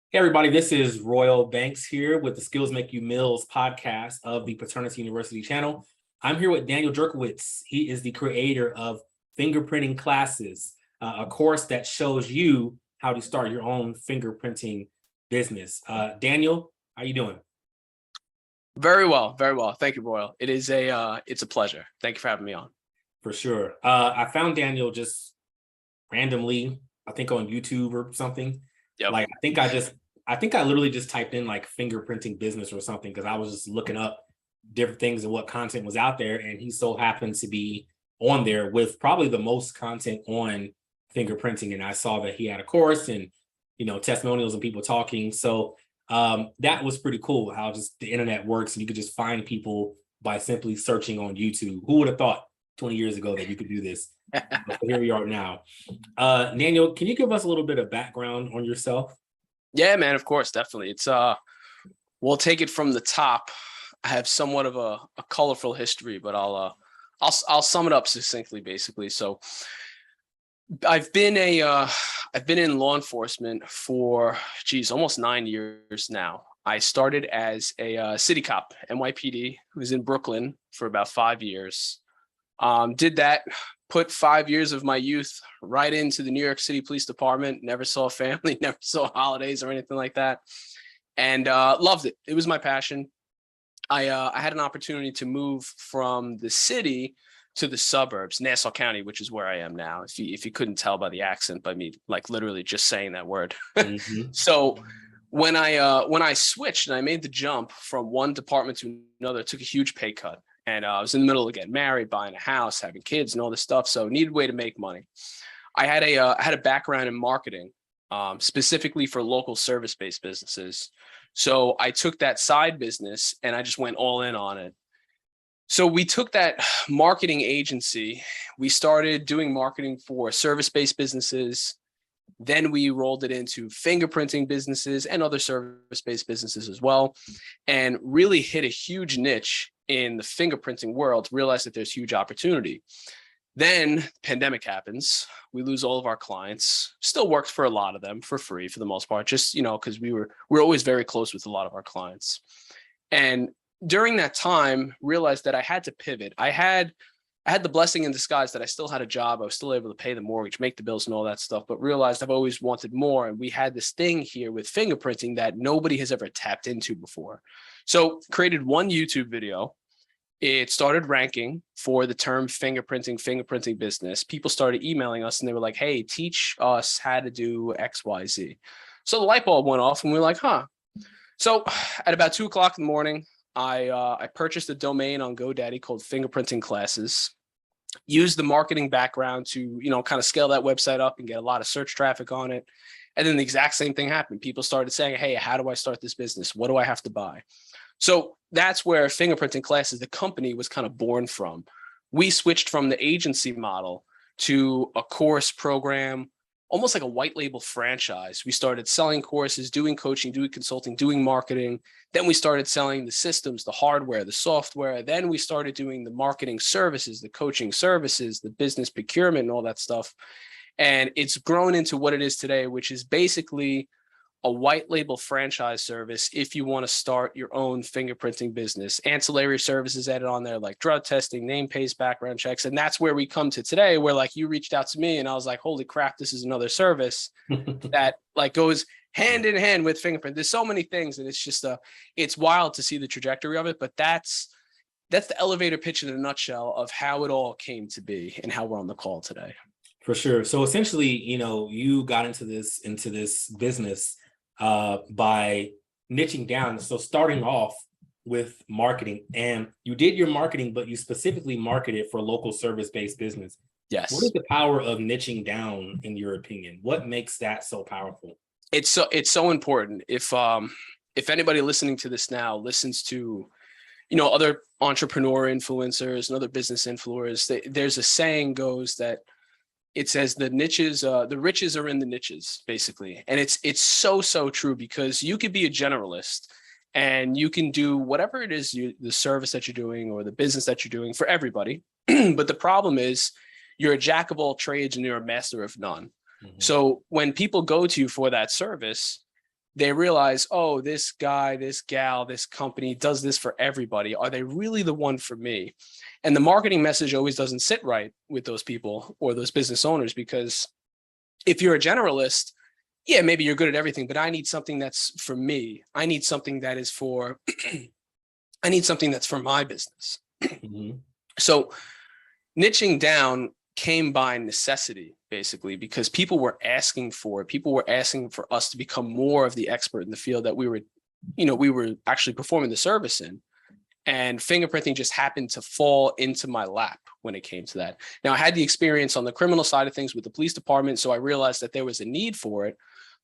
Hey everybody, this is Royal Banks here with the Skills Make You Mills podcast of the Paternity University channel. I'm here with Daniel Jurkowitsch. He is the creator of Fingerprinting Classes, a course that shows you how to start your own fingerprinting business. Daniel, how you doing? Very well, very well. Thank you, Royal. It's a pleasure. Thank you for having me on. For sure. I found Daniel just randomly, I think on YouTube or something. Yep. Like I think I literally just typed in like fingerprinting business or something because I was just looking up different things and what content was out there, and he so happened to be on there with probably the most content on fingerprinting. And I saw that he had a course and testimonials and people talking. So that was pretty cool how just the internet works and you could just find people by simply searching on YouTube. Who would have thought 20 years ago that you could do this? But here we are now. Daniel, can you give us a little bit of background on yourself? Yeah, man, of course, definitely. We'll take it from the top. I have somewhat of a colorful history, but I'll sum it up succinctly, basically. So I've been in law enforcement for almost 9 years now. I started as a city cop, NYPD, who was in Brooklyn for about 5 years. Did that, put 5 years of my youth right into the New York City Police Department, never saw family, never saw holidays or anything like that, and loved it. It was my passion. I had an opportunity to move from the city to the suburbs, Nassau County, which is where I am now. If you couldn't tell by the accent, by me like literally just saying that word. Mm-hmm. So when I switched and I made the jump from one department to another, it took a huge pay cut. And I was in the middle of getting married, buying a house, having kids and all this stuff. So needed a way to make money. I had a background in marketing, specifically for local service-based businesses. So I took that side business and I just went all in on it. So we took that marketing agency. We started doing marketing for service-based businesses. Then we rolled it into fingerprinting businesses and other service-based businesses as well, and really hit a huge niche in the fingerprinting world, realized that there's huge opportunity. Then pandemic happens. We lose all of our clients. Still worked for a lot of them for free for the most part, just, because we're always very close with a lot of our clients. And during that time, realized that I had to pivot. I had the blessing in disguise that I still had a job. I was still able to pay the mortgage, make the bills and all that stuff, but realized I've always wanted more. And we had this thing here with fingerprinting that nobody has ever tapped into before. So created one YouTube video. It started ranking for the term fingerprinting business. People started emailing us and they were like, hey, teach us how to do X, Y, Z. So the light bulb went off and we were like, huh. So at about 2:00 in the morning, I purchased a domain on GoDaddy called Fingerprinting Classes, used the marketing background to, kind of scale that website up and get a lot of search traffic on it. And then the exact same thing happened. People started saying, hey, how do I start this business? What do I have to buy? So that's where Fingerprinting Classes, the company, was kind of born from. We switched from the agency model to a course program, almost like a white label franchise. We started selling courses, doing coaching, doing consulting, doing marketing. Then we started selling the systems, the hardware, the software. Then we started doing the marketing services, the coaching services, the business procurement and all that stuff. And it's grown into what it is today, which is basically a white label franchise service if you want to start your own fingerprinting business. Ancillary services added on there like drug testing, name, paste, background checks. And that's where we come to today, where like you reached out to me and I was like, holy crap, this is another service that like goes hand in hand with fingerprint. There's so many things and it's just it's wild to see the trajectory of it, but that's the elevator pitch in a nutshell of how it all came to be and how we're on the call today. For sure. So essentially, you got into this business by niching down. So starting off with marketing, and you did your marketing, but you specifically marketed for local service-based business. Yes. What is the power of niching down, in your opinion? What makes that so powerful? It's so important. If anybody listening to this now listens to, other entrepreneur influencers and other business influencers, there's a saying goes that it says the riches are in the niches, basically. And it's so true, because you could be a generalist and you can do whatever it is, the service that you're doing or the business that you're doing for everybody. But the problem is you're a jack of all trades and you're a master of none. Mm-hmm. So when people go to you for that service, they realize, oh, this guy, this gal, this company does this for everybody. Are they really the one for me? And the marketing message always doesn't sit right with those people or those business owners, because if you're a generalist, yeah, maybe you're good at everything, but I need something that's for me. I need something that is for, I need something that's for my business. Mhm. So niching down came by necessity, basically, because people were asking for it. People were asking for us to become more of the expert in the field that we were actually performing the service in. And fingerprinting just happened to fall into my lap when it came to that. Now, I had the experience on the criminal side of things with the police department, so I realized that there was a need for it.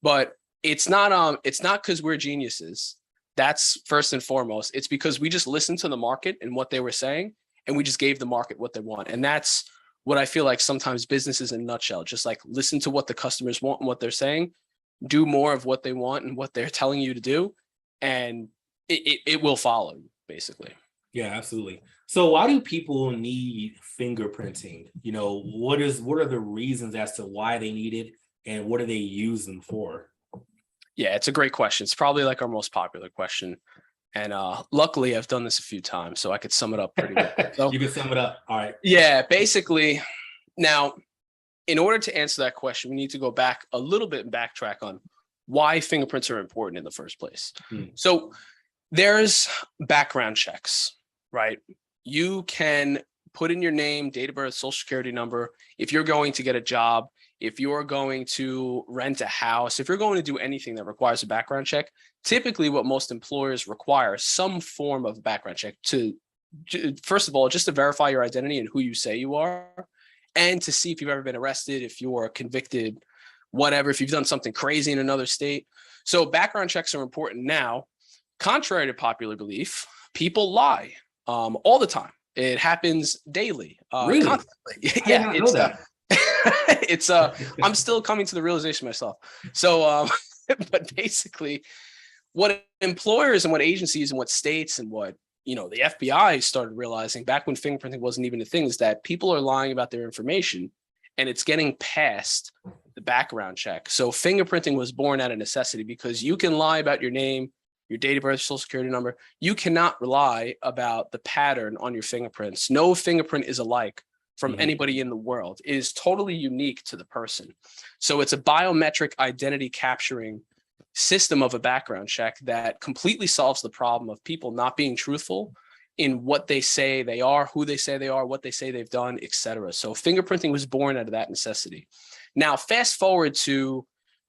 But it's not because we're geniuses. That's first and foremost. It's because we just listened to the market and what they were saying, and we just gave the market what they want. And that's what I feel like sometimes businesses in a nutshell, just like listen to what the customers want and what they're saying, do more of what they want and what they're telling you to do, and it will follow you, basically. Yeah, absolutely. So why do people need fingerprinting? What are the reasons as to why they need it, and what do they use them for? Yeah, it's a great question. It's probably like our most popular question. And luckily, I've done this a few times, so I could sum it up pretty well. So, You can sum it up. All right. yeah, basically, now, in order to answer that question, we need to go back a little bit and backtrack on why fingerprints are important in the first place. So there's background checks, right? You can put in your name, date of birth, social security number. If you're going to get a job, if you're going to rent a house, if you're going to do anything that requires a background check, typically what most employers require some form of background check to, first of all, just to verify your identity and who you say you are, and to see if you've ever been arrested, if you're convicted, whatever, if you've done something crazy in another state. So background checks are important now. Contrary to popular belief, people lie all the time. It happens daily. Really? Constantly. I Yeah, did not know that. it's I'm still coming to the realization myself. So but basically what employers and what agencies and what states and what the FBI started realizing back when fingerprinting wasn't even a thing is that people are lying about their information, and it's getting past the background check. So fingerprinting was born out of necessity, because you can lie about your name, your date of birth, social security number. You cannot rely about the pattern on your fingerprints. No fingerprint is alike from anybody in the world. It is totally unique to the person. So it's a biometric identity capturing system of a background check that completely solves the problem of people not being truthful in what they say they are, who they say they are, what they say they've done, etc. So fingerprinting was born out of that necessity. Now, fast forward to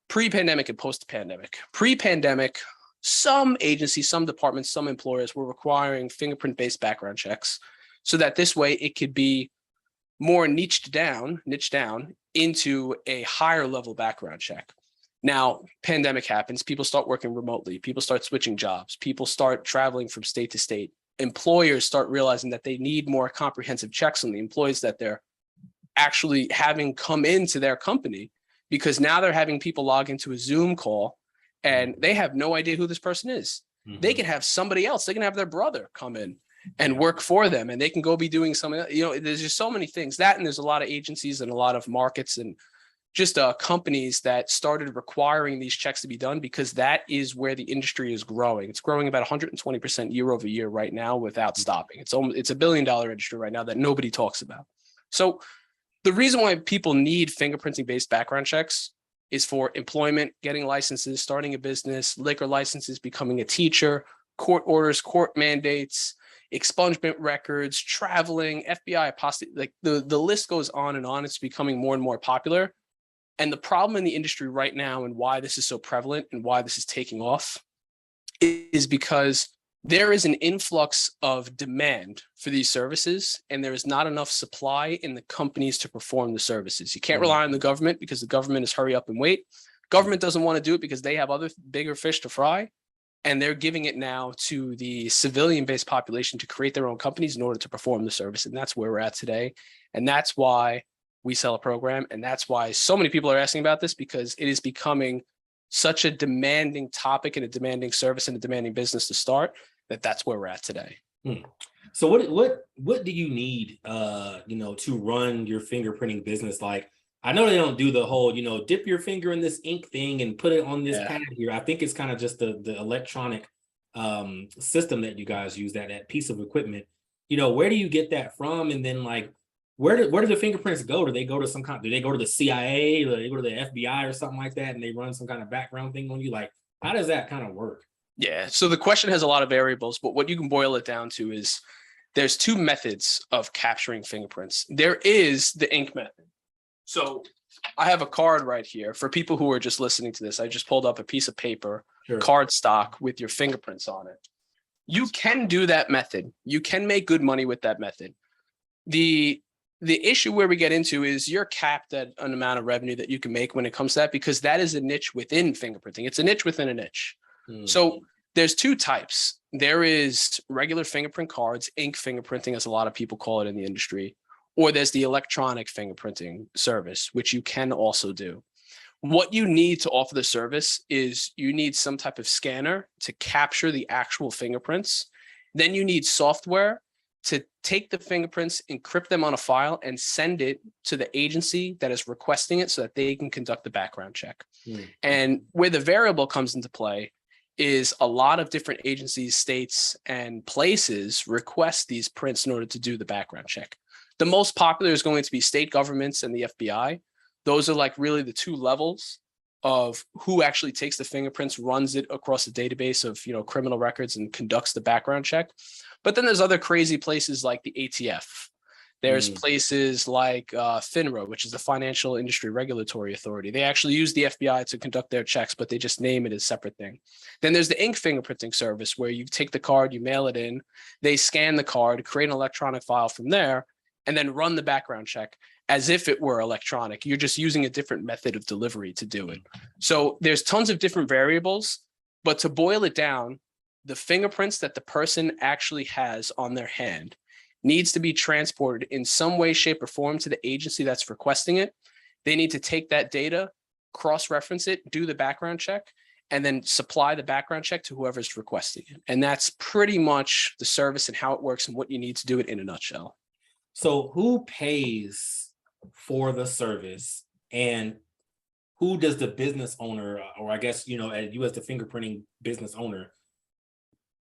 pre-pandemic and post-pandemic. Pre-pandemic, some agencies, some departments, some employers were requiring fingerprint-based background checks so that this way it could be more niched down into a higher level background check. Now, pandemic happens, people start working remotely, people start switching jobs, people start traveling from state to state. Employers start realizing that they need more comprehensive checks on the employees that they're actually having come into their company, because now they're having people log into a Zoom call and they have no idea who this person is. They can have somebody else, they can have their brother come in and work for them, and they can go be doing something. There's just so many things that, and there's a lot of agencies and a lot of markets and just companies that started requiring these checks to be done, because that is where the industry is growing. It's growing about 120% year over year right now without stopping. It's $1 billion industry right now that nobody talks about. So the reason why people need fingerprinting based background checks is for employment, getting licenses, starting a business, liquor licenses, becoming a teacher, court orders, court mandates, expungement records, traveling, FBI apostasy, like the list goes on and on. It's becoming more and more popular. And the problem in the industry right now, and why this is so prevalent and why this is taking off, is because there is an influx of demand for these services, and there is not enough supply in the companies to perform the services. You can't rely on the government, because the government is hurry up and wait. Government doesn't want to do it because they have other bigger fish to fry. And they're giving it now to the civilian-based population to create their own companies in order to perform the service. And that's where we're at today. And that's why we sell a program. And that's why so many people are asking about this, because it is becoming such a demanding topic and a demanding service and a demanding business to start, that's where we're at today. So what do you need, to run your fingerprinting business? Like, I know they don't do the whole, dip your finger in this ink thing and put it on this Yeah. pad here. I think it's kind of just the electronic system that you guys use, that piece of equipment. Where do you get that from? And then like, where do the fingerprints go? Do they go to do they go to the CIA? Do they go to the FBI or something like that? And they run some kind of background thing on you? Like, how does that kind of work? Yeah. So the question has a lot of variables, but what you can boil it down to is there's two methods of capturing fingerprints. There is the ink method. So I have a card right here for people who are just listening to this. I just pulled up a piece of paper, Sure. card stock with your fingerprints on it. You can do that method. You can make good money with that method. The issue where we get into is you're capped at an amount of revenue that you can make when it comes to that, because that is a niche within fingerprinting. It's a niche within a niche. So there's two types. There is regular fingerprint cards, ink fingerprinting, as a lot of people call it in the industry, or there's the electronic fingerprinting service, which you can also do. What you need to offer the service is you need some type of scanner to capture the actual fingerprints. Then you need software to take the fingerprints, encrypt them on a file, and send it to the agency that is requesting it so that they can conduct the background check. And where the variable comes into play is a lot of different agencies, states, and places request these prints in order to do the background check. The most popular is going to be state governments and the FBI. Those are like really the two levels of who actually takes the fingerprints, runs it across a database of, criminal records and conducts the background check. But then there's other crazy places like the ATF. There's places like FINRA, which is the Financial Industry Regulatory Authority. They actually use the FBI to conduct their checks, but they just name it as a separate thing. Then there's the ink fingerprinting service, where you take the card, you mail it in, they scan the card, create an electronic file from there, and then run the background check as if it were electronic. You're just using a different method of delivery to do it. So there's tons of different variables, but to boil it down, the fingerprints that the person actually has on their hand needs to be transported in some way, shape, or form to the agency that's requesting it. They need to take that data, cross-reference it, do the background check, and then supply the background check to whoever's requesting it. And that's pretty much the service and how it works and what you need to do it in a nutshell. So who pays for the service, and who does the business owner, or I guess, as you as the fingerprinting business owner,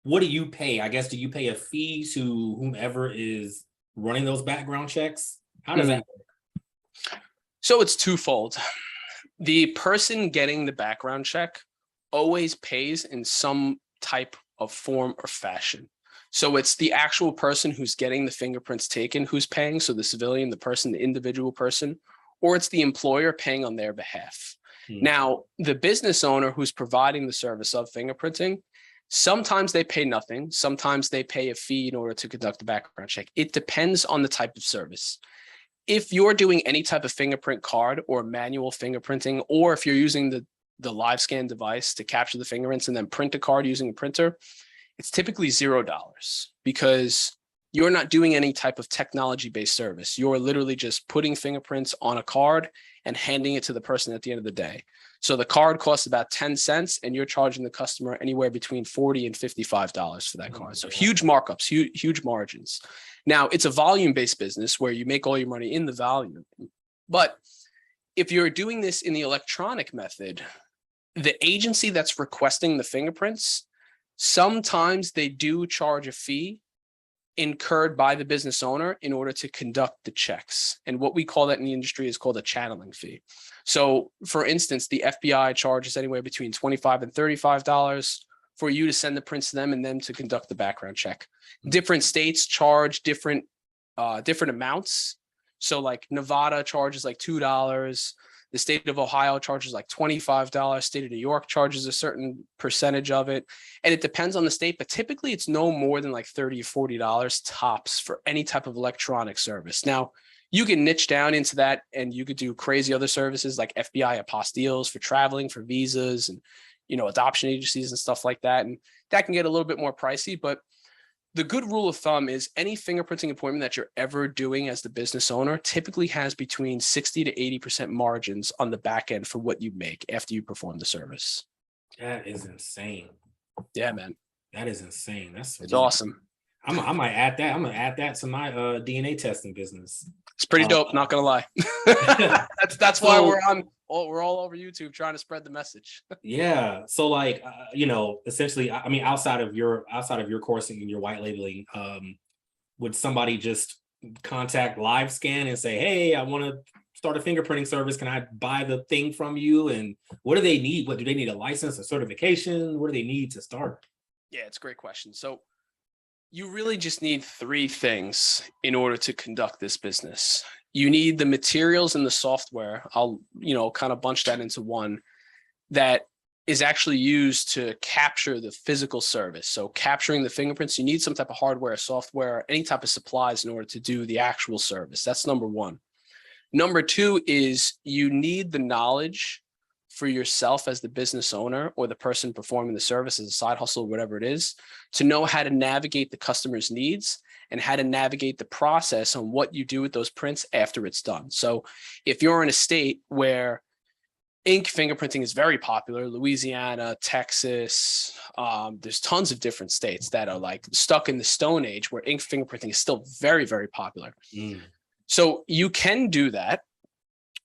what do you pay? I guess, do you pay a fee to whomever is running those background checks? How does that work? So it's twofold. The person getting the background check always pays in some type of form or fashion. So it's the actual person who's getting the fingerprints taken who's paying. So the civilian, the person, the individual person, or it's the employer paying on their behalf. Now, the business owner who's providing the service of fingerprinting, sometimes they pay nothing. Sometimes they pay a fee in order to conduct the background check. It depends on the type of service. If you're doing any type of fingerprint card or manual fingerprinting, or if you're using the live scan device to capture the fingerprints and then print a card using a printer, it's typically $0, because you're not doing any type of technology-based service. You're literally just putting fingerprints on a card and handing it to the person at the end of the day. So the card costs about 10 cents and you're charging the customer anywhere between $40 and $55 for that card. So huge markups, huge margins. Now, it's a volume-based business where you make all your money in the volume. But if you're doing this in the electronic method, the agency that's requesting the fingerprints, sometimes they do charge a fee incurred by the business owner in order to conduct the checks. And what we call that in the industry is called a channeling fee. So for instance, the FBI charges anywhere between $25 and $35 for you to send the prints to them and them to conduct the background check. Different states charge different amounts. So like Nevada charges like $2. The state of Ohio charges like $25. State of New York charges a certain percentage of it. And it depends on the state, but typically it's no more than like $30 or $40 tops for any type of electronic service. Now, you can niche down into that and you could do crazy other services like FBI apostilles for traveling, for visas, and, adoption agencies and stuff like that. And that can get a little bit more pricey, but the good rule of thumb is any fingerprinting appointment that you're ever doing as the business owner typically has between 60 to 80% margins on the back end for what you make after you perform the service. That is insane. Yeah, man. That is insane. It's awesome. I might add that. I'm gonna add that to my DNA testing business. It's pretty dope, not gonna lie. That's why So we're all over YouTube trying to spread the message. yeah, so like you know, essentially, I mean, outside of your coursing and your white labeling, would somebody just contact LiveScan and say, hey, I want to start a fingerprinting service, can I buy the thing from you? And what do they need? What do they need? A license, a certification? What do they need to start? Yeah, it's a great question. So you really just need three things in order to conduct this business. You need the materials and the software. I'll, kind of bunch that into one that is actually used to capture the physical service. So capturing the fingerprints, you need some type of hardware, software, any type of supplies in order to do the actual service. That's number one. Number two is you need the knowledge for yourself as the business owner or the person performing the service as a side hustle, whatever it is, to know how to navigate the customer's needs and how to navigate the process on what you do with those prints after it's done. So if you're in a state where ink fingerprinting is very popular, Louisiana, Texas, there's tons of different states that are like stuck in the Stone Age where ink fingerprinting is still very, very popular. So you can do that,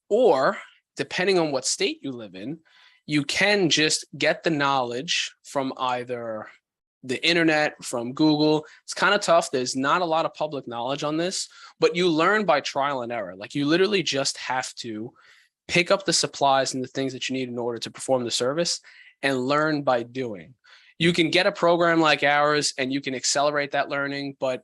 or depending on what state you live in, you can just get the knowledge from either the internet, from Google. It's kind of tough. There's not a lot of public knowledge on this, but you learn by trial and error. Like you literally just have to pick up the supplies and the things that you need in order to perform the service and learn by doing. You can get a program like ours and you can accelerate that learning, but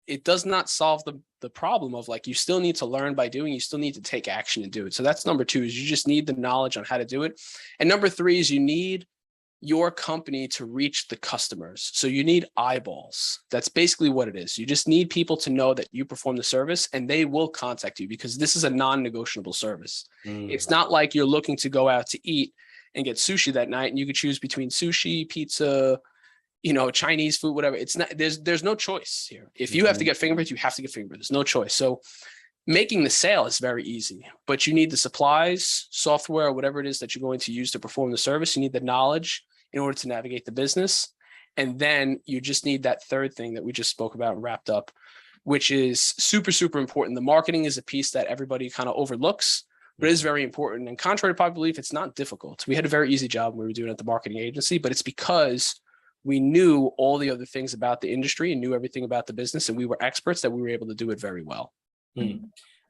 it does not solve the problem of like, you still need to learn by doing, you still need to take action and do it. So that's number two, is you just need the knowledge on how to do it. And number three is you need your company to reach the customers. So you need eyeballs. That's basically what it is. You just need people to know that you perform the service and they will contact you because this is a non-negotiable service. It's not like you're looking to go out to eat and get sushi that night and you could choose between sushi, pizza, Chinese food, whatever. It's not, there's no choice here. If you have to get fingerprints, you have to get fingerprints. There's no choice. So making the sale is very easy, but you need the supplies, software, whatever it is that you're going to use to perform the service. You need the knowledge in order to navigate the business. And then you just need that third thing that we just spoke about and wrapped up, which is super, super important. The marketing is a piece that everybody kind of overlooks, but it is very important. And contrary to popular belief, it's not difficult. We had a very easy job when we were doing it at the marketing agency, but it's because we knew all the other things about the industry and knew everything about the business, and we were experts that we were able to do it very well.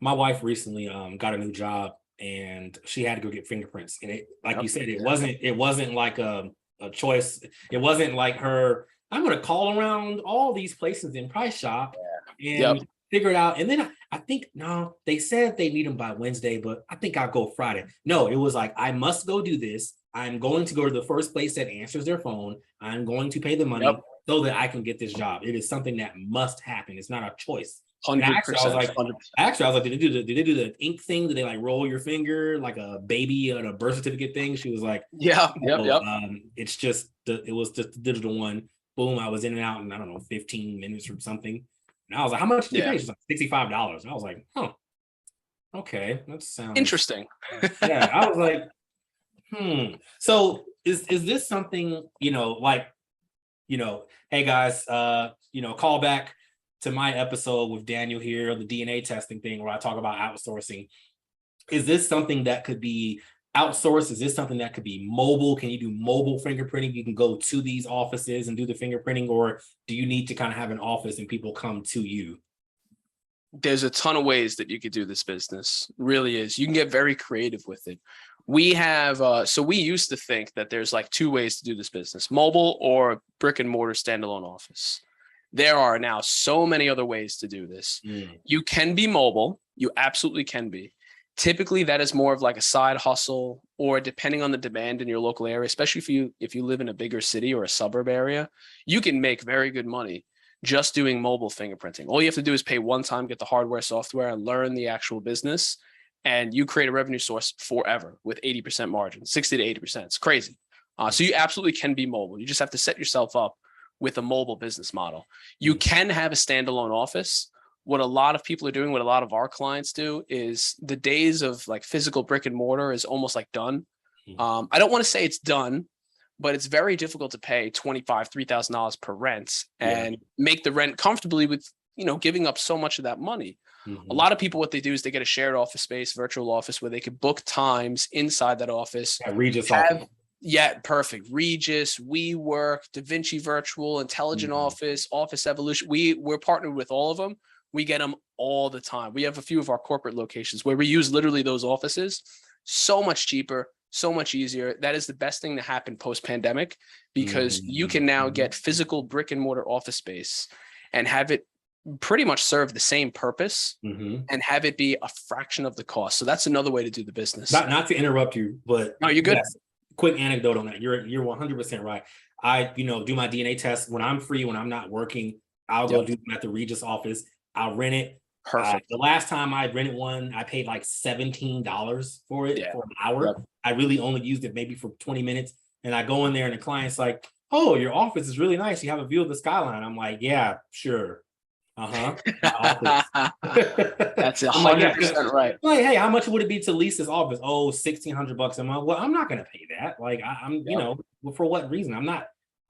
My wife recently got a new job and she had to go get fingerprints. And it, like you said, it wasn't like a choice. It wasn't like her, I'm going to call around all these places in Price Shop and figure it out. And then I think, no, they said they need them by Wednesday, but I think I'll go Friday. No, it was like, I must go do this. I'm going to go to the first place that answers their phone. I'm going to pay the money so that I can get this job. It is something that must happen. It's not a choice. 100%. Actually, I was like, did they do the ink thing? Did they like roll your finger like a baby on a birth certificate thing? She was like, it's just it was just the digital one. Boom, I was in and out in, I don't know, 15 minutes or something. And I was like, how much did you pay? She's like $65. And I was like, oh, okay, that sounds interesting. Yeah, I was like, So is this something, hey guys, call back to my episode with Daniel here on the DNA testing thing where I talk about outsourcing. Is this something that could be outsourced? Is this something that could be mobile? Can you do mobile fingerprinting? You can go to these offices and do the fingerprinting, or do you need to kind of have an office and people come to you? There's a ton of ways that you could do this business. Really is. You can get very creative with it. We have, so we used to think that there's like two ways to do this business, mobile or brick and mortar standalone office. There are now so many other ways to do this. You can be mobile. You absolutely can be. Typically, that is more of like a side hustle, or depending on the demand in your local area, especially if you live in a bigger city or a suburb area, you can make very good money just doing mobile fingerprinting. All you have to do is pay one time, get the hardware, software, and learn the actual business, and you create a revenue source forever with 80% margin, 60 to 80%. It's crazy. So you absolutely can be mobile. You just have to set yourself up with a mobile business model. You can have a standalone office. What a lot of people are doing, what a lot of our clients do, is the days of like physical brick and mortar is almost like done. I don't want to say it's done, but it's very difficult to pay $3,000 per rent and make the rent comfortably with, giving up so much of that money. A lot of people, what they do is they get a shared office space, virtual office, where they could book times inside that office. Regis office. Yeah, perfect. Regis, WeWork, DaVinci Virtual, Intelligent Office, Office Evolution. We're partnered with all of them. We get them all the time. We have a few of our corporate locations where we use literally those offices. So much cheaper, so much easier. That is the best thing to happen post-pandemic, because you can now get physical brick and mortar office space and have it pretty much serve the same purpose and have it be a fraction of the cost. So that's another way to do the business. Not to interrupt you, but no, you're good. Yes, quick anecdote on that. You're 100% right. I, do my DNA test when I'm free, when I'm not working. I'll go do them at the Regis office. I'll rent it. Perfect. The last time I rented one, I paid like $17 for it for an hour. Yep. I really only used it maybe for 20 minutes. And I go in there and the client's like, "Oh, your office is really nice. You have a view of the skyline." I'm like, "Yeah, sure." That's 100% right. Like, "Hey, how much would it be to lease this office?" "Oh, $1,600 a month." Well, I'm not gonna pay that. Like, I'm for what reason?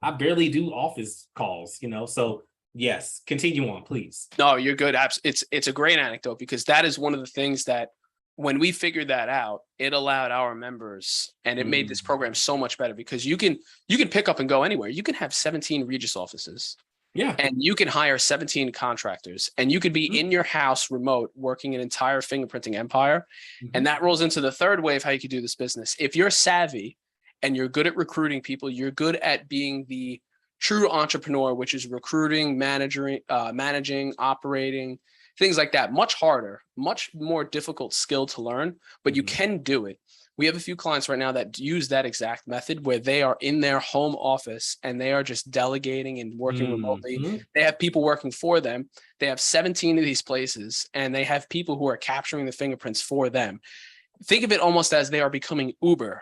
I barely do office calls, so yes, continue on, please. No, you're good. It's a great anecdote, because that is one of the things that when we figured that out, it allowed our members, and it made this program so much better, because you can pick up and go anywhere. You can have 17 Regis offices. Yeah. And you can hire 17 contractors, and you could be in your house remote working an entire fingerprinting empire. And that rolls into the third way of how you could do this business. If you're savvy and you're good at recruiting people, you're good at being the true entrepreneur, which is recruiting, managing, operating, things like that. Much harder, much more difficult skill to learn, but you can do it. We have a few clients right now that use that exact method, where they are in their home office and they are just delegating and working remotely. They have people working for them. They have 17 of these places, and they have people who are capturing the fingerprints for them. Think of it almost as they are becoming Uber.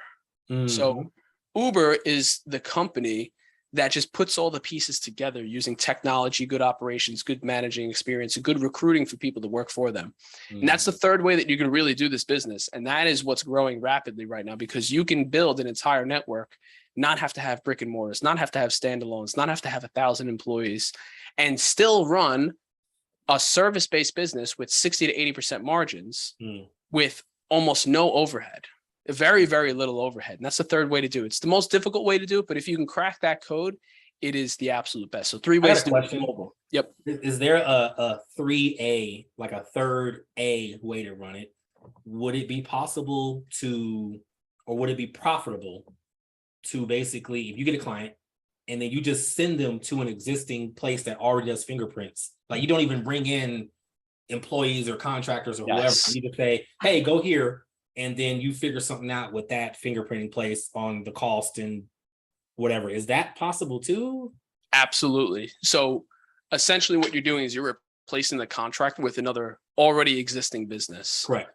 So Uber is the company that just puts all the pieces together using technology, good operations, good managing experience, and good recruiting for people to work for them. And that's the third way that you can really do this business. And that is what's growing rapidly right now, because you can build an entire network, not have to have brick and mortars, not have to have standalones, not have to have 1,000 employees, and still run a service-based business with 60 to 80% margins with almost no overhead. Very, very little overhead. And that's the third way to do it. It's the most difficult way to do it, but if you can crack that code, it is the absolute best. So 3 ways to do it mobile. Yep. Is there a 3A, like a third A way to run it? Would it be possible or would it be profitable to basically, if you get a client and then you just send them to an existing place that already does fingerprints, like you don't even bring in employees or contractors or whoever, you just say, "Hey, go here," and then you figure something out with that fingerprinting place on the cost and whatever. Is that possible too? Absolutely. So essentially what you're doing is you're replacing the contract with another already existing business. Correct.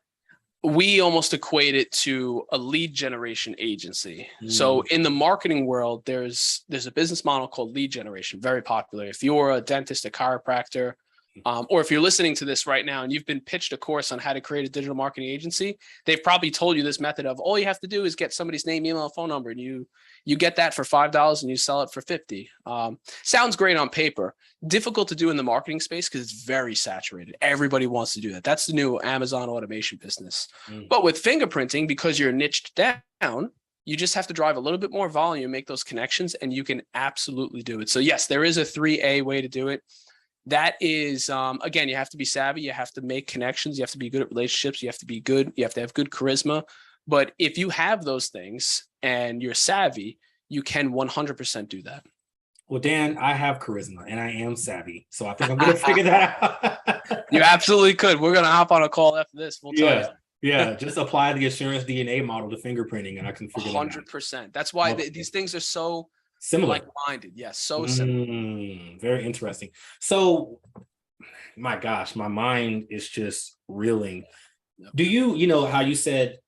We almost equate it to a lead generation agency. So in the marketing world, there's a business model called lead generation, very popular. If you're a dentist, a chiropractor, or if you're listening to this right now and you've been pitched a course on how to create a digital marketing agency, they've probably told you this method of all you have to do is get somebody's name, email, phone number, and you get that for $5 and you sell it for $50. Sounds great on paper. Difficult to do in the marketing space because it's very saturated. Everybody wants to do that. That's the new Amazon automation business. But with fingerprinting, because you're niched down, you just have to drive a little bit more volume, make those connections, and you can absolutely do it. So yes, there is a 3A way to do it. That is, again, you have to be savvy. You have to make connections. You have to be good at relationships. You have to be good. You have to have good charisma. But if you have those things and you're savvy, you can 100% do that. Well, Dan, I have charisma and I am savvy. So I think I'm going to figure that out. You absolutely could. We're going to hop on a call after this. We'll tell you. Yeah, just apply the assurance DNA model to fingerprinting and I can figure 100%. That's why these things are so similar. Like-minded. Yes, so similar. Very interesting. So, my gosh, my mind is just reeling. Yep. Do you know how you said,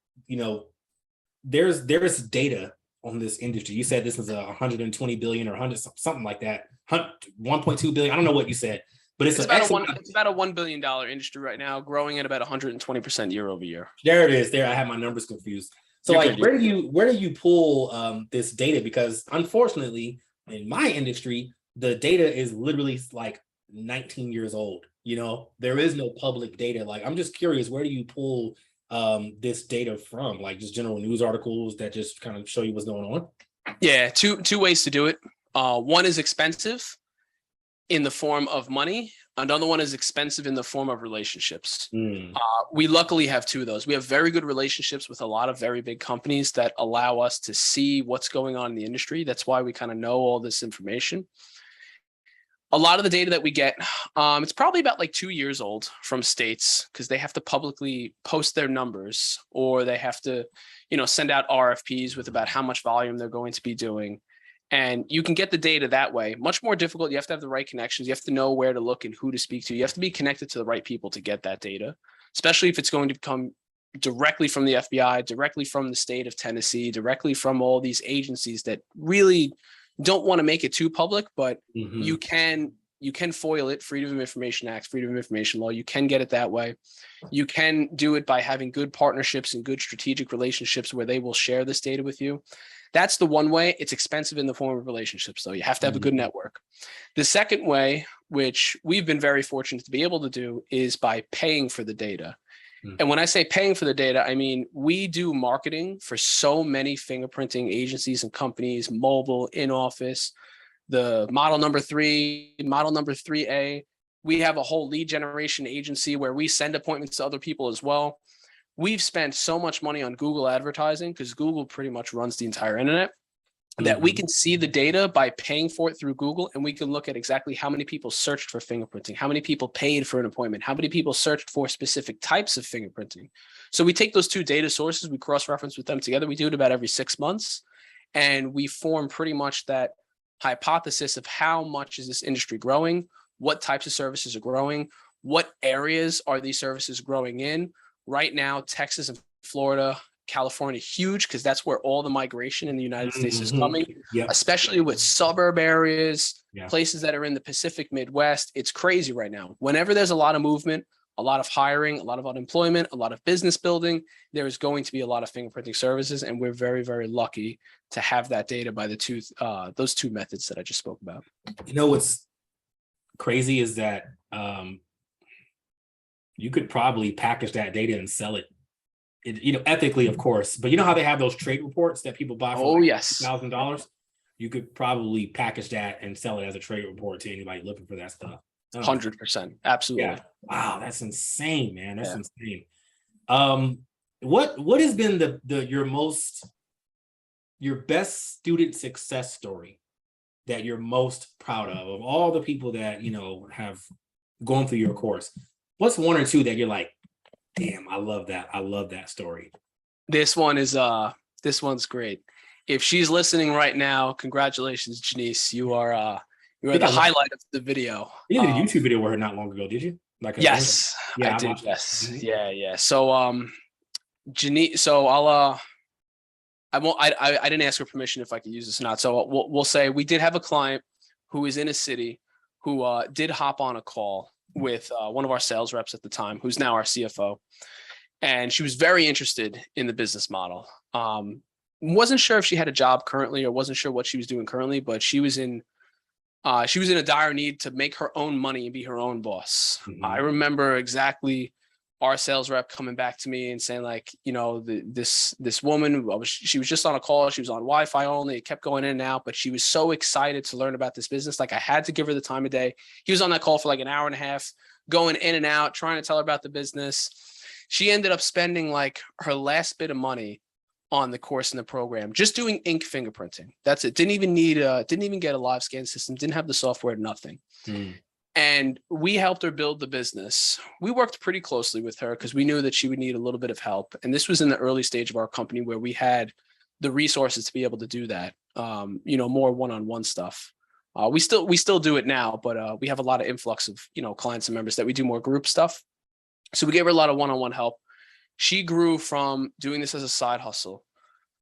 there's data on this industry. You said this is 120 billion or 100 something like that. 1.2 billion. I don't know what you said, but it's about a $1 billion industry right now, growing at about 120% year over year. There it is. There, I had my numbers confused. So You're like, good. where do you pull this data? Because unfortunately, in my industry, the data is literally like 19 years old. You know, there is no public data. Like, I'm just curious, where do you pull this data from? Like, just general news articles that just kind of show you what's going on? Yeah, two ways to do it. One is expensive in the form of money. Another one is expensive in the form of relationships. Mm. We luckily have two of those. We have very good relationships with a lot of very big companies that allow us to see what's going on in the industry. That's why we kind of know all this information. A lot of the data that we get, it's probably about like 2 years old from states because they have to publicly post their numbers, or they have to, send out RFPs with about how much volume they're going to be doing. And you can get the data that way. Much more difficult. You have to have the right connections. You have to know where to look and who to speak to. You have to be connected to the right people to get that data, especially if it's going to come directly from the FBI, directly from the state of Tennessee, directly from all these agencies that really don't want to make it too public, but you can foil it. Freedom of Information Act, Freedom of Information Law. You can get it that way. You can do it by having good partnerships and good strategic relationships where they will share this data with you. That's the one way. It's expensive in the form of relationships, though. You have to have a good network. The second way, which we've been very fortunate to be able to do, is by paying for the data. And when I say paying for the data, I mean, we do marketing for so many fingerprinting agencies and companies, mobile, in office, the model number 3, model number 3A. We have a whole lead generation agency where we send appointments to other people as well. We've spent so much money on Google advertising because Google pretty much runs the entire internet, that we can see the data by paying for it through Google, and we can look at exactly how many people searched for fingerprinting, how many people paid for an appointment, how many people searched for specific types of fingerprinting. So we take those two data sources, we cross-reference with them together. We do it about every 6 months, and we form pretty much that hypothesis of how much is this industry growing, what types of services are growing, what areas are these services growing in. Right now, Texas and Florida, California, huge, because that's where all the migration in the United States is coming, especially with suburb areas, places that are in the Pacific Midwest. It's crazy right now. Whenever there's a lot of movement, a lot of hiring, a lot of unemployment, a lot of business building, there is going to be a lot of fingerprinting services, and we're very, very lucky to have that data by those two methods that I just spoke about. You know what's crazy is that you could probably package that data and sell it. Ethically, of course, but you know how they have those trade reports that people buy for $1,000? You could probably package that and sell it as a trade report to anybody looking for that stuff. 100%. Absolutely. Yeah. Wow, that's insane, man. That's insane. What has been your best student success story that you're most proud of all the people that have gone through your course? What's one or two that you're like, damn, I love that. I love that story. This one's great. If she's listening right now, congratulations, Janice. You are the highlight of the video. You did a YouTube video with her not long ago, did you? Yes, I did. Yes. Yeah. So Janice, so I didn't ask her permission if I could use this or not. So we'll say we did have a client who is in a city who did hop on a call with one of our sales reps at the time, who's now our CFO. And she was very interested in the business model. Wasn't sure if she had a job currently or wasn't sure what she was doing currently, but she was in a dire need to make her own money and be her own boss. I remember exactly our sales rep coming back to me and saying, like, this woman, she was just on a call. She was on Wi-Fi only. It kept going in and out, but she was so excited to learn about this business. Like, I had to give her the time of day. He was on that call for like an hour and a half, going in and out, trying to tell her about the business. She ended up spending like her last bit of money on the course and the program, just doing ink fingerprinting. That's it. Didn't even get a live scan system, didn't have the software, nothing. And we helped her build the business. We worked pretty closely with her because we knew that she would need a little bit of help. And this was in the early stage of our company where we had the resources to be able to do that, more one-on-one stuff. We still do it now, but we have a lot of influx of, clients and members that we do more group stuff. So we gave her a lot of one-on-one help. She grew from doing this as a side hustle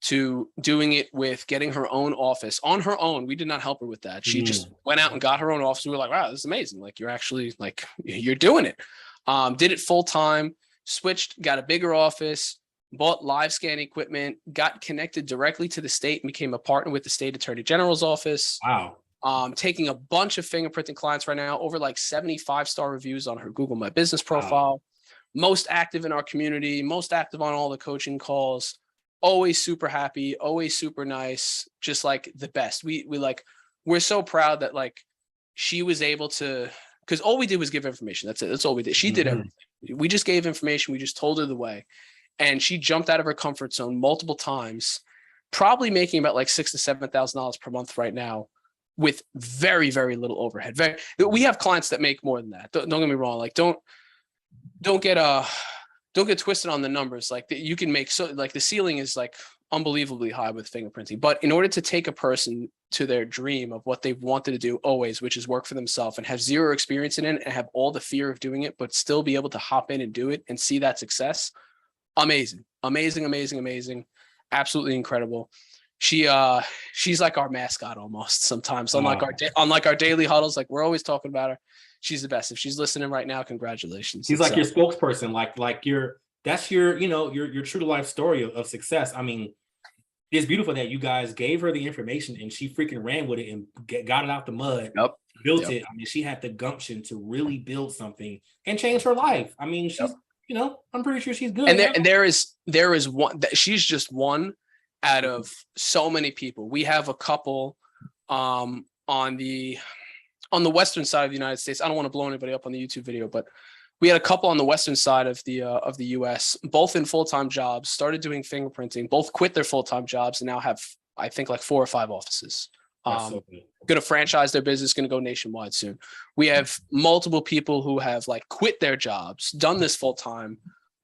to doing it with getting her own office on her own. We did not help her with that. She just went out and got her own office. We were like, wow, this is amazing. Like, you're actually you're doing it. Did it full time, switched, got a bigger office, bought live scan equipment, got connected directly to the state and became a partner with the state attorney general's office. Wow. Taking a bunch of fingerprinting clients right now, over like 75-star reviews on her Google My Business profile. Wow. Most active in our community, most active on all the coaching calls, always super happy, always super nice, just like the best. We're so proud that like she was able to, because all we did was give information. That's it. That's all we did. She did everything. We just gave information. We just told her the way. And she jumped out of her comfort zone multiple times, probably making about like $6,000 to $7,000 per month right now, with very, very little overhead. We have clients that make more than that. Don't get me wrong. Like don't get twisted on the numbers. Like you can make, so like the ceiling is like unbelievably high with fingerprinting. But in order to take a person to their dream of what they've wanted to do always, which is work for themselves and have zero experience in it and have all the fear of doing it, but still be able to hop in and do it and see that success. Amazing. Absolutely incredible. She's like our mascot almost sometimes. Unlike our daily huddles, like we're always talking about her. She's the best. If she's listening right now, congratulations. She's like your spokesperson, that's your true to life story of success. I mean, it's beautiful that you guys gave her the information and she freaking ran with it and got it out the mud, built it. I mean, she had the gumption to really build something and change her life. I mean, she's, I'm pretty sure she's good. And there is one that she's just one out of so many people. We have a couple on the western side of the United States. I don't want to blow anybody up on the YouTube video, but we had a couple on the western side of the US, both in full-time jobs, started doing fingerprinting, both quit their full-time jobs and now have, I think, like 4 or 5 offices. Going to franchise their business, going to go nationwide soon. We have multiple people who have like quit their jobs, done this full-time,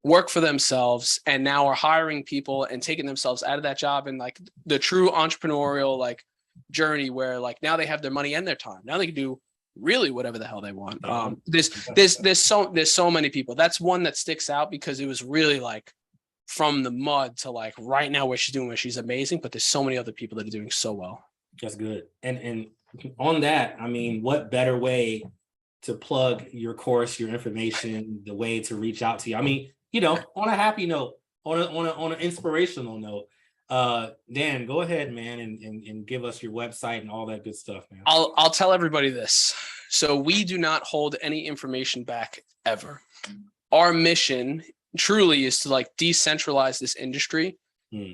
work for themselves, and now are hiring people and taking themselves out of that job and like the true entrepreneurial like journey where like now they have their money and their time. Now they can do really whatever the hell they want. There's so many people. That's one that sticks out because it was really like from the mud to like right now where she's amazing, but there's so many other people that are doing so well. That's good. And on that, I mean, what better way to plug your course, your information, the way to reach out to you? I mean, on a happy note, on an inspirational note, Dan, go ahead, man, and give us your website and all that good stuff, man. I'll tell everybody this. So we do not hold any information back ever. Our mission truly is to like decentralize this industry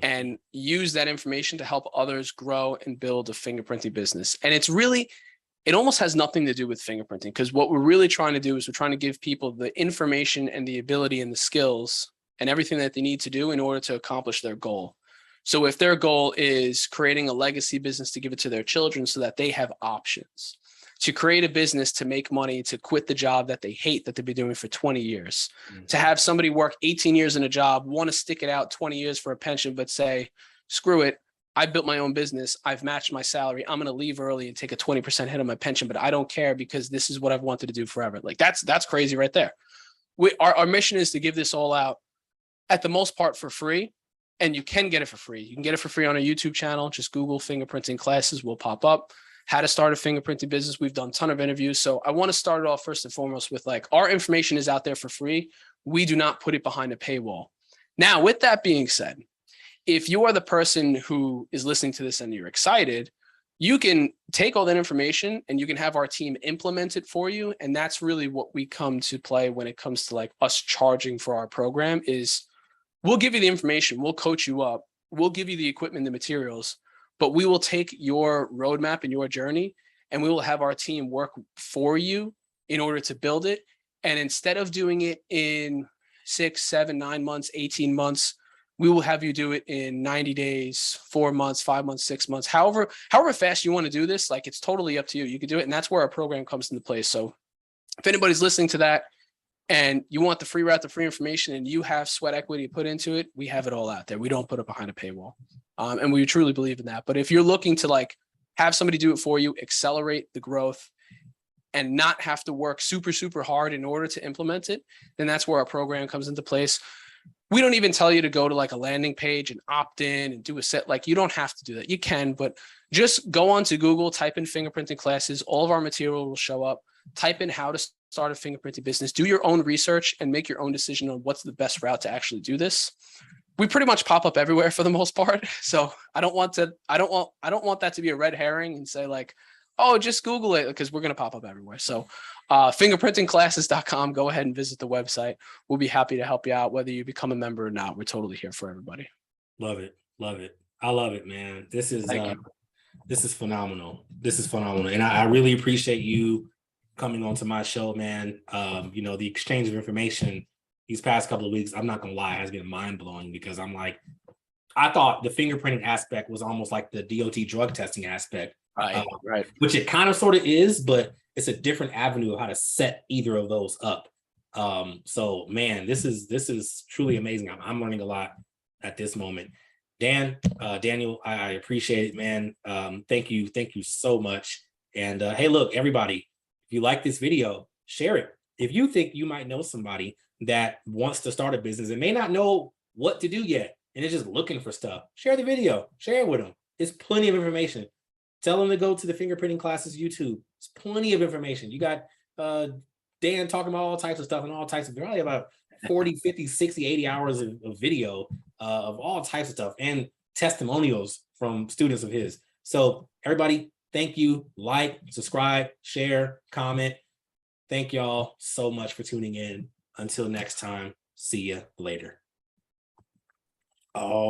and use that information to help others grow and build a fingerprinting business. And it almost has nothing to do with fingerprinting, because what we're really trying to do is we're trying to give people the information and the ability and the skills and everything that they need to do in order to accomplish their goal. So if their goal is creating a legacy business to give it to their children so that they have options, to create a business to make money, to quit the job that they hate that they've been doing for 20 years, to have somebody work 18 years in a job, want to stick it out 20 years for a pension, but say, screw it, I built my own business, I've matched my salary, I'm going to leave early and take a 20% hit on my pension, but I don't care because this is what I've wanted to do forever. Like that's crazy right there. Our mission is to give this all out at the most part for free. And you can get it for free. You can get it for free on our YouTube channel. Just Google Fingerprinting Classes will pop up. How to start a fingerprinting business. We've done a ton of interviews. So I want to start it off first and foremost with like our information is out there for free. We do not put it behind a paywall. Now, with that being said, if you are the person who is listening to this and you're excited, you can take all that information and you can have our team implement it for you. And that's really what we come to play when it comes to like us charging for our program is we'll give you the information, we'll coach you up, we'll give you the equipment, the materials, but we will take your roadmap and your journey and we will have our team work for you in order to build it. And instead of doing it in 6, 7, 9 months, 18 months, we will have you do it in 90 days, 4 months, 5 months, 6 months, however fast you want to do this, like it's totally up to you. You can do it. And that's where our program comes into place. So if anybody's listening to that, and you want the free route, the free information, and you have sweat equity put into it, we have it all out there. We don't put it behind a paywall. And we truly believe in that. But if you're looking to like have somebody do it for you, accelerate the growth and not have to work super, super hard in order to implement it, then that's where our program comes into place. We don't even tell you to go to like a landing page and opt in and do a set. Like you don't have to do that. You can, but just go onto Google, type in fingerprinting classes. All of our material will show up. Type in how to start a fingerprinting business, do your own research and make your own decision on what's the best route to actually do this. we pretty much pop up everywhere for the most part. So I don't want that to be a red herring and say like, oh, just Google it, because we're going to pop up everywhere. So fingerprintingclasses.com, go ahead and visit the website. We'll be happy to help you out, whether you become a member or not. We're totally here for everybody. Love it. Love it. I love it, man. This is phenomenal. This is phenomenal. And I really appreciate you coming onto my show, man. You know, the exchange of information these past couple of weeks, I'm not gonna lie, has been mind-blowing, because I'm like, I thought the fingerprinting aspect was almost like the DOT drug testing aspect. Right. Which it kind of sort of is, but it's a different avenue of how to set either of those up. So man, this is truly amazing. I'm learning a lot at this moment. Daniel, I appreciate it, man. Thank you so much. And hey, look, everybody, if you like this video, share it. If you think you might know somebody that wants to start a business and may not know what to do yet, and is just looking for stuff, share the video, share it with them. It's plenty of information. Tell them to go to the Fingerprinting Classes YouTube. It's plenty of information. You got Dan talking about all types of stuff and all types of, probably about 40, 50, 60, 80 hours of video of all types of stuff, and testimonials from students of his. So everybody, thank you. Like, subscribe, share, comment. Thank y'all so much for tuning in. Until next time, see you later. Oh.